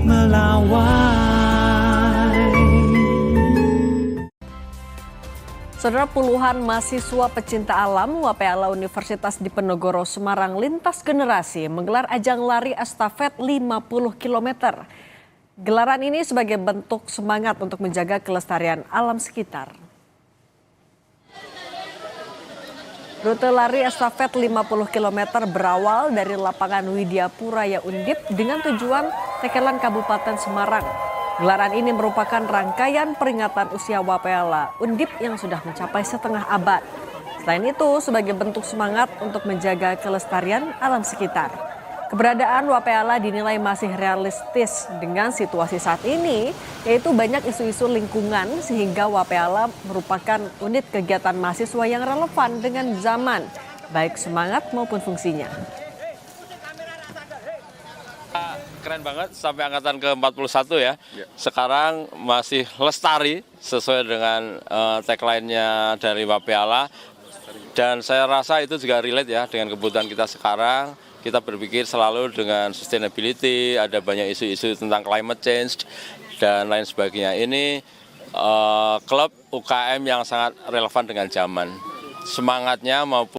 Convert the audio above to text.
melawai. Saudara, puluhan mahasiswa pecinta alam WPALA Universitas Diponegoro Semarang lintas generasi menggelar ajang lari estafet 50 km. Gelaran ini sebagai bentuk semangat untuk menjaga kelestarian alam sekitar. Rute lari estafet 50 km berawal dari lapangan Widyapuraya Undip dengan tujuan Tekelan Kabupaten Semarang. Gelaran ini merupakan rangkaian peringatan usia WPALA Undip yang sudah mencapai setengah abad. Selain itu, sebagai bentuk semangat untuk menjaga kelestarian alam sekitar. Keberadaan WPALA dinilai masih realistis dengan situasi saat ini, yaitu banyak isu-isu lingkungan sehingga WPALA merupakan unit kegiatan mahasiswa yang relevan dengan zaman, baik semangat maupun fungsinya. Keren banget sampai angkatan ke-41 ya. Sekarang masih lestari sesuai dengan tagline-nya dari WPALA. Dan saya rasa itu juga relate ya dengan kebutuhan kita sekarang. Kita berpikir selalu dengan sustainability, ada banyak isu-isu tentang climate change dan lain sebagainya. Ini klub UKM yang sangat relevan dengan zaman. Semangatnya maupun